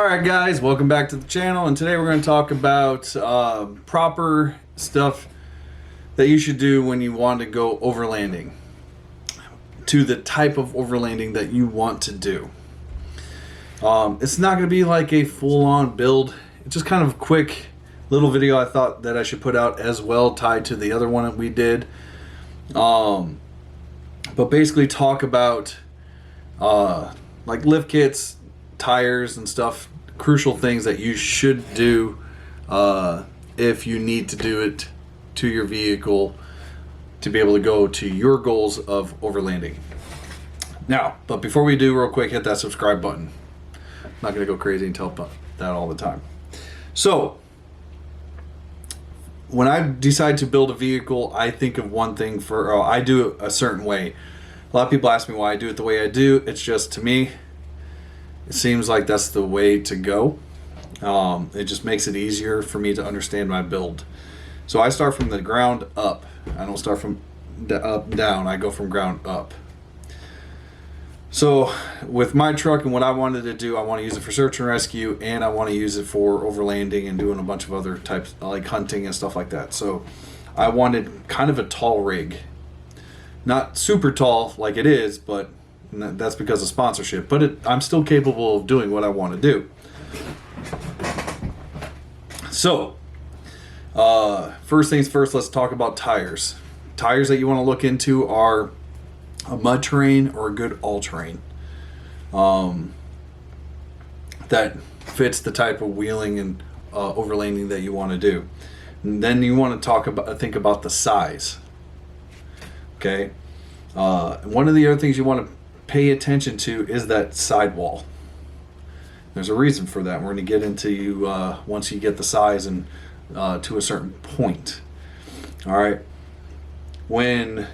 Alright guys, welcome back to the channel, and today we're going to talk about proper stuff that you should do when you want to go overlanding, to the type of overlanding that you want to do. It's not going to be like a full-on build. It's just kind of a quick little video I thought that I should put out as well, tied to the other one that we did. But basically talk about like lift kits, tires and stuff, crucial things that you should do if you need to do it to your vehicle to be able to go to your goals of overlanding. Now, but before we do, real quick, hit that subscribe button. I'm not going to go crazy and tell that all the time. So, when I decide to build a vehicle, I think of one thing I do it a certain way. A lot of people ask me why I do it the way I do. It's just, to me, it seems like that's the way to go. It just makes it easier for me to understand my build. So I start from the ground up. I don't start from up down. I go from ground up. So with my truck and what I wanted to do, I want to use it for search and rescue, and I want to use it for overlanding and doing a bunch of other types like hunting and stuff like that. So I wanted kind of a tall rig. Not super tall like it is, but that's because of sponsorship, but I'm still capable of doing what I want to do. So, first things first, let's talk about tires. Tires that you want to look into are a mud terrain or a good all-terrain that fits the type of wheeling and overlanding that you want to do. And then you want to think about the size. Okay, one of the other things you want to pay attention to is that sidewall. There's a reason for that. We're going to get into once you get the size and to a certain point. All right. When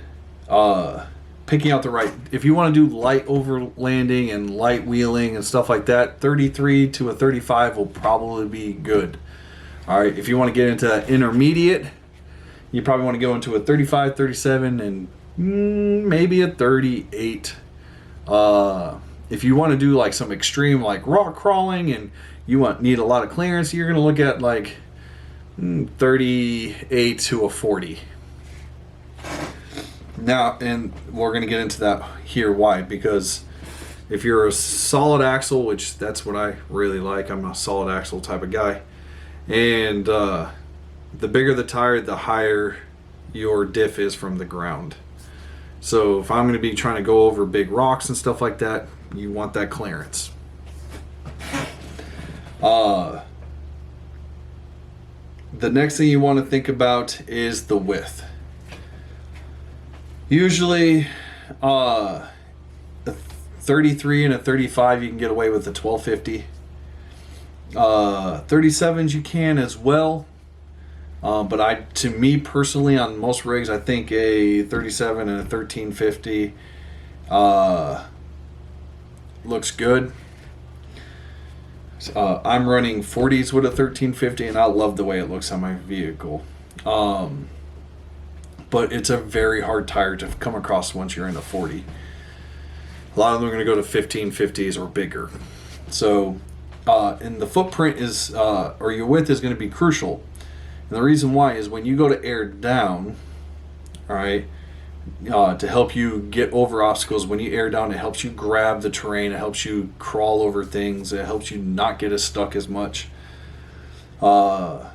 picking out the right, if you want to do light overlanding and light wheeling and stuff like that, 33 to a 35 will probably be good. All right. If you want to get into that intermediate, you probably want to go into a 35, 37, and maybe a 38. If you want to do like some extreme like rock crawling and you need a lot of clearance, you're going to look at like 38 to a 40. Now, and we're going to get into that here. Why? Because if you're a solid axle, which that's what I really like, I'm a solid axle type of guy, and the bigger the tire, the higher your diff is from the ground. So if I'm going to be trying to go over big rocks and stuff like that, you want that clearance. The next thing you want to think about is the width. Usually a 33 and a 35 you can get away with a 1250. 37s you can as well. But to me personally, on most rigs, I think a 37 and a 1350 looks good. I'm running 40s with a 1350, and I love the way it looks on my vehicle. But it's a very hard tire to come across once you're in a 40. A lot of them are going to go to 1550s or bigger. So, and the footprint is, or your width is going to be crucial. And the reason why is when you go to air down, all right, to help you get over obstacles, when you air down, it helps you grab the terrain, it helps you crawl over things, it helps you not get as stuck as much. So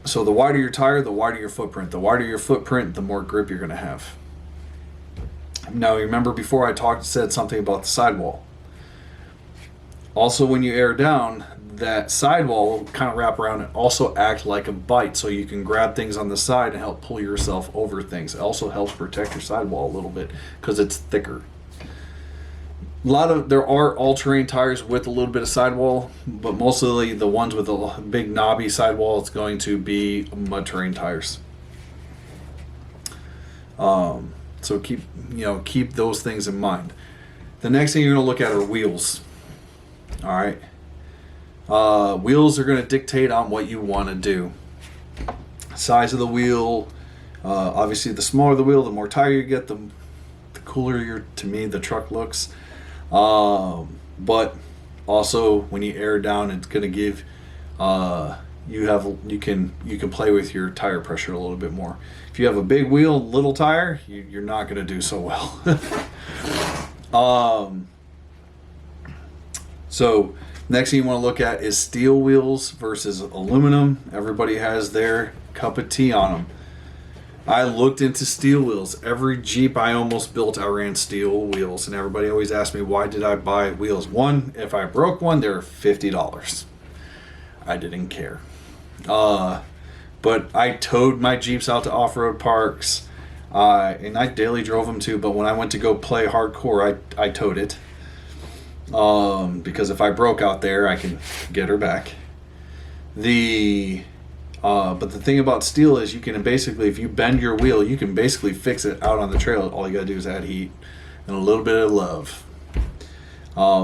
the wider your tire, the wider your footprint. The wider your footprint, the more grip you're going to have. Now, remember before I said something about the sidewall. Also, when you air down, that sidewall will kind of wrap around and also act like a bite, so you can grab things on the side and help pull yourself over things. It also helps protect your sidewall a little bit because it's thicker. There are all-terrain tires with a little bit of sidewall, but mostly the ones with a big knobby sidewall, it's going to be mud terrain tires. So keep those things in mind. The next thing you're going to look at are wheels. All right. Wheels are going to dictate on what you want to do. Size of the wheel, obviously the smaller the wheel, the more tire you get, the cooler to me the truck looks. But Also, when you air down, it's going to give you can play with your tire pressure a little bit more. If you have a big wheel, little tire, you're not going to do so well. So next thing you want to look at is steel wheels versus aluminum. Everybody has their cup of tea on them. I looked into steel wheels. Every Jeep I almost built, I ran steel wheels, and everybody always asked me, why did I buy wheels? One, if I broke one, they're $50. I didn't care. But I towed my Jeeps out to off-road parks, and I daily drove them too, but when I went to go play hardcore, I towed it. Because if I broke out there, I can get her back. But the thing about steel is you can basically, if you bend your wheel, you can basically fix it out on the trail. All you gotta do is add heat and a little bit of love,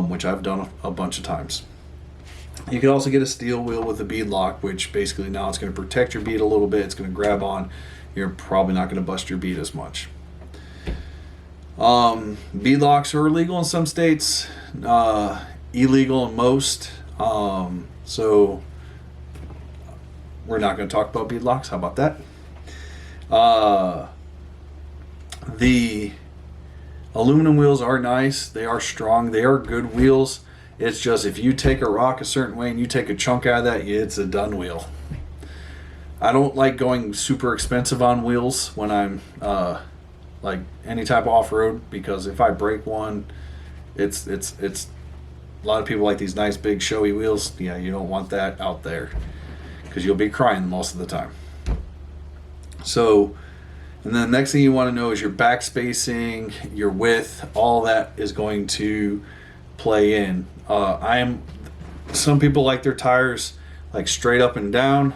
which I've done a bunch of times. You can also get a steel wheel with a bead lock, which basically now it's going to protect your bead a little bit. It's going to grab on. You're probably not going to bust your bead as much. Bead locks are illegal in some states, illegal in most. So we're not going to talk about bead locks. How about that? The aluminum wheels are nice. They are strong. They are good wheels. It's just if you take a rock a certain way and you take a chunk out of that, it's a done wheel. I don't like going super expensive on wheels when I'm like any type of off-road, because if I break one, it's a lot of people like these nice big showy wheels. Yeah, you don't want that out there because you'll be crying most of the time. So, and then the next thing you want to know is your back spacing, your width, all that is going to play in. Some people like their tires like straight up and down.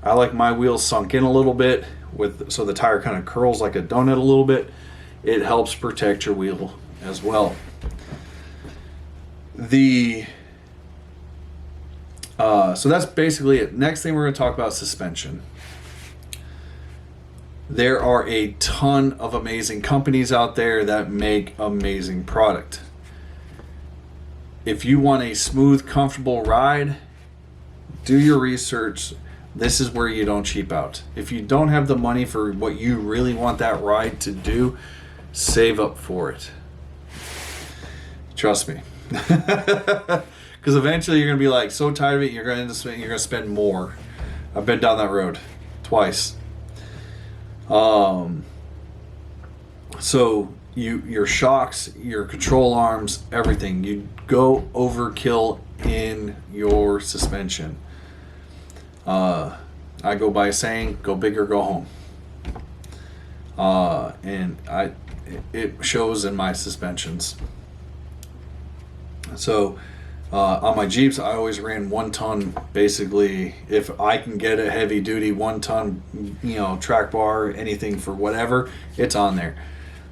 I like my wheels sunk in a little bit so the tire kind of curls like a donut a little bit. It helps protect your wheel as well. So that's basically it. Next thing we're going to talk about suspension. There are a ton of amazing companies out there that make amazing product. If you want a smooth, comfortable ride, do your research. This is where you don't cheap out. If you don't have the money for what you really want that ride to do, save up for it. Trust me. Because eventually you're going to be like so tired of it, you're going to spend more. I've been down that road twice. So your shocks, your control arms, everything, you go overkill in your suspension. I go by saying, go big or go home. And it shows in my suspensions. So on my Jeeps, I always ran 1 ton. Basically, if I can get a heavy duty 1 ton, track bar, anything for whatever, it's on there.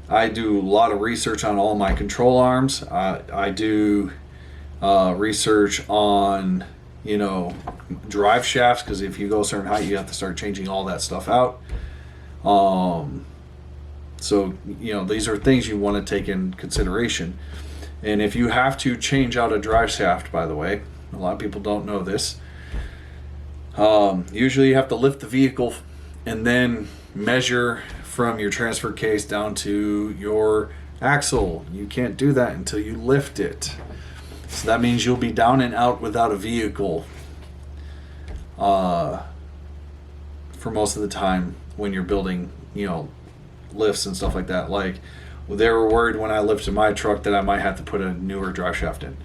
I do a lot of research on all my control arms. I do research on, drive shafts, because if you go a certain height, you have to start changing all that stuff out. So, these are things you want to take in consideration. And if you have to change out a drive shaft, by the way, a lot of people don't know this, usually you have to lift the vehicle and then measure from your transfer case down to your axle. You can't do that until you lift it. So that means you'll be down and out without a vehicle for most of the time when you're building, lifts and stuff like that. Like, they were worried when I lifted my truck that I might have to put a newer drive shaft in.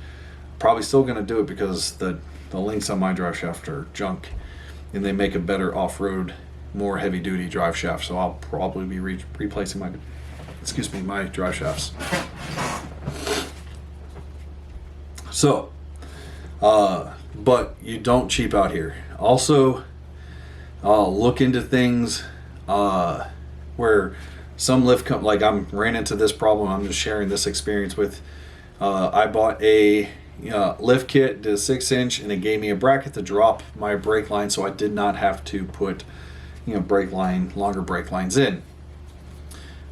Probably still going to do it because the links on my drive shaft are junk, and they make a better off-road, more heavy-duty drive shaft. So I'll probably be replacing my drive shafts. So, but you don't cheap out here. Also, look into things where some lift like I ran into this problem. I'm just sharing this experience with. I bought a lift kit, did a 6-inch, and it gave me a bracket to drop my brake line, so I did not have to put longer brake lines in.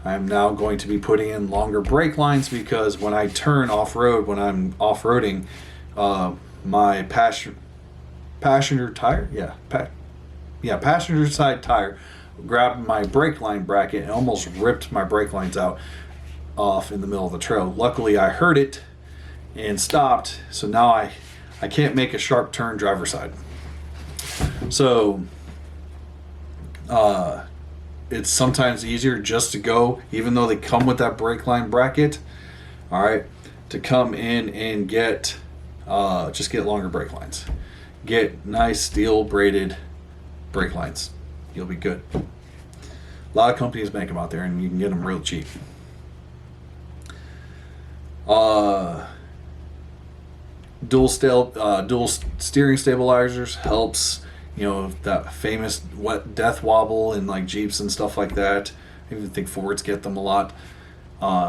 I am now going to be putting in longer brake lines because when I turn off-road, when I'm off-roading, my passenger tire, passenger side tire, grabbed my brake line bracket and almost ripped my brake lines out off in the middle of the trail. Luckily, I heard it and stopped, so now I can't make a sharp turn driver's side. So it's sometimes easier just to go, even though they come with that brake line bracket, all right, to come in and get just get longer brake lines. Get nice steel braided brake lines. You'll be good. A lot of companies make them out there, and you can get them real cheap. Dual steering stabilizers helps. You know, that famous wet death wobble in like Jeeps and stuff like that. I even think Fords get them a lot.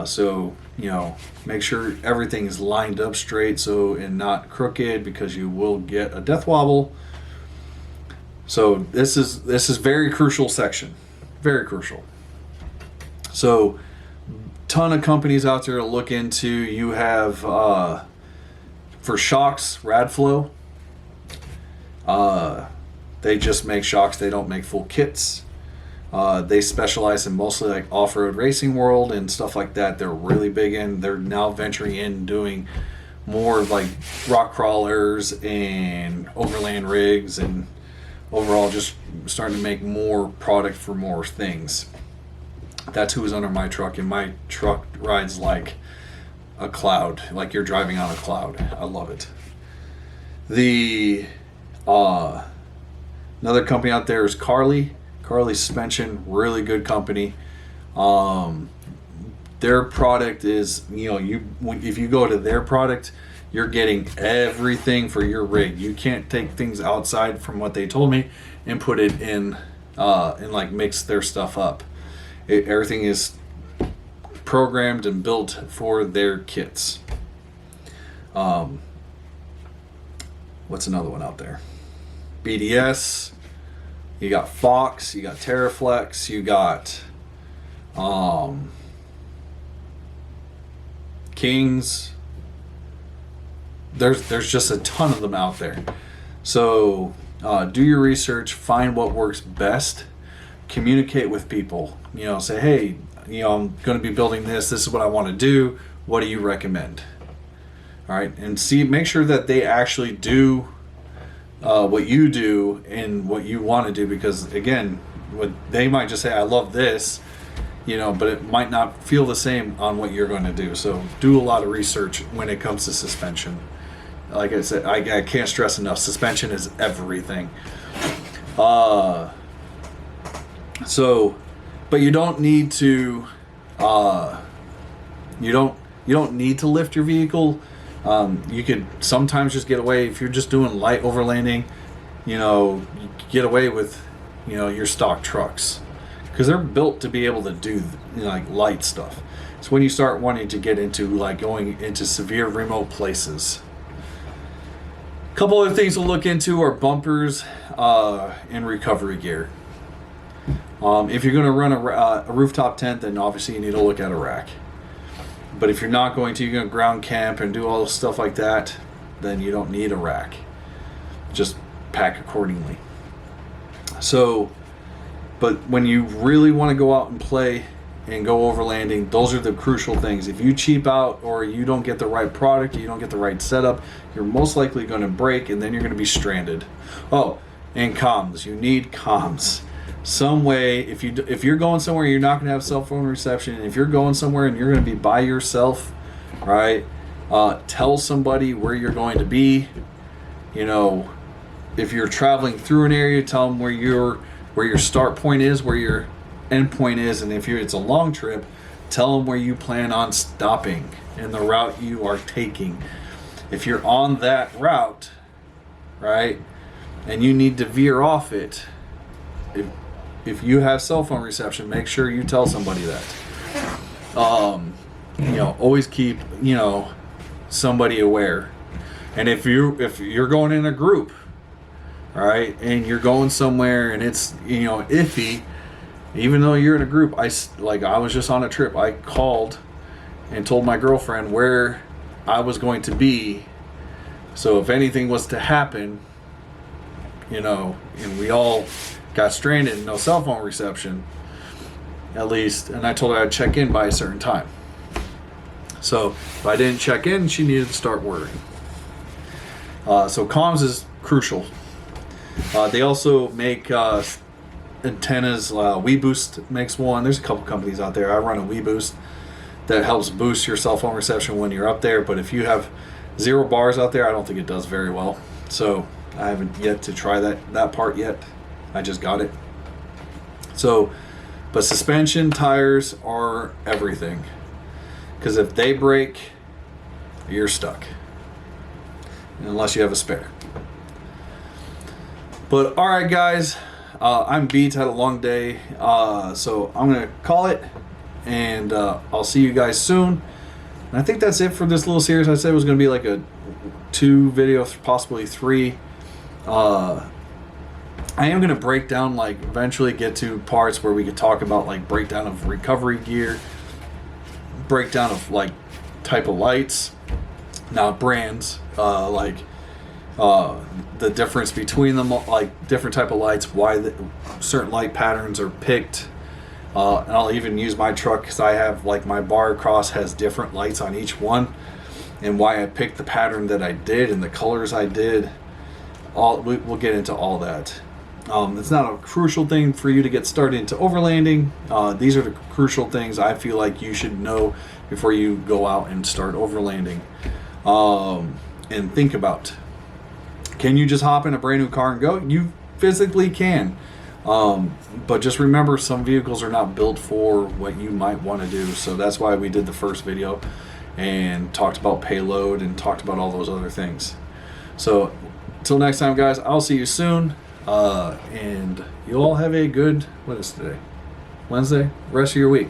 So, you know, make sure everything is lined up straight and not crooked, because you will get a death wobble. So this is very crucial section. Very crucial. So ton of companies out there to look into. You have for shocks, Radflow. They just make shocks. They don't make full kits. They specialize in mostly like off-road racing world and stuff like that. They're really big in. They're now venturing in doing more like rock crawlers and overland rigs, and overall just starting to make more product for more things. That's who is under my truck, and my truck rides like a cloud, like you're driving on a cloud. I love it. The another company out there is Carly Suspension, really good company. Their product is, you know, if you go to their product, you're getting everything for your rig. You can't take things outside from what they told me and put it in and like mix their stuff up. Everything is programmed and built for their kits. What's another one out there? BDS. You got Fox. You got Terraflex. You got Kings. There's just a ton of them out there. So do your research. Find what works best. Communicate with people. You know, say, hey, you know, I'm going to be building this. This is what I want to do. What do you recommend? All right, and make sure that they actually do what you do and what you want to do, because again, they might just say, I love this, you know, but it might not feel the same on what you're going to do. So do a lot of research when it comes to suspension. Like I said, I can't stress enough, suspension is everything. So, but you don't need to, you don't need to lift your vehicle. You could sometimes just get away if you're just doing light overlanding. You know, you get away with, you know, your stock trucks, because they're built to be able to do, you know, like light stuff. It's when you start wanting to get into like going into severe remote places. A couple other things to look into are bumpers and recovery gear. If you're going to run a rooftop tent, then obviously you need to look at a rack. But if you're not going to, you're going to ground camp and do all this stuff like that, then you don't need a rack. Just pack accordingly. So, but when you really want to go out and play and go overlanding, those are the crucial things. If you cheap out or you don't get the right product, you don't get the right setup, you're most likely going to break, and then you're going to be stranded. Oh, and comms. You need comms. Some way, if you're going somewhere you're not going to have cell phone reception, and if you're going somewhere and you're going to be by yourself, right, tell somebody where you're going to be. You know, if you're traveling through an area, tell them where your start point is, where your end point is, and if it's a long trip, tell them where you plan on stopping and the route you are taking. If you're on that route, right, and you need to veer off it, if you have cell phone reception, make sure you tell somebody that. You know, always keep, you know, somebody aware. And if you're going in a group, all right, and you're going somewhere and it's, you know, iffy, even though you're in a group, I was just on a trip. I called and told my girlfriend where I was going to be, So if anything was to happen, you know, and we all got stranded and no cell phone reception, at least, and I told her I'd check in by a certain time. So if I didn't check in, she needed to start worrying. So comms is crucial. They also make antennas. WeBoost makes one. There's a couple companies out there. I run a WeBoost that helps boost your cell phone reception when you're up there. But if you have 0 bars out there, I don't think it does very well. So I haven't yet to try that part yet. I just got it. So, but suspension, tires are everything. Because if they break, you're stuck. Unless you have a spare. But all right, guys, I'm beat. Had a long day, so I'm gonna call it, and I'll see you guys soon. And I think that's it for this little series. I said it was gonna be like a 2 video, possibly 3. I am gonna break down, like, eventually get to parts where we could talk about, like, breakdown of recovery gear, breakdown of, like, type of lights, not brands, the difference between them, like different type of lights, why certain light patterns are picked, and I'll even use my truck because I have, like, my bar across has different lights on each one, and why I picked the pattern that I did and the colors I did. We'll get into all that. It's not a crucial thing for you to get started into overlanding. These are the crucial things I feel like you should know before you go out and start overlanding, and think about. Can you just hop in a brand new car and go? You physically can. But just remember, some vehicles are not built for what you might want to do. So that's why we did the first video and talked about payload and talked about all those other things. So until next time, guys, I'll see you soon. And you all have a good, what is today? Wednesday? Rest of your week.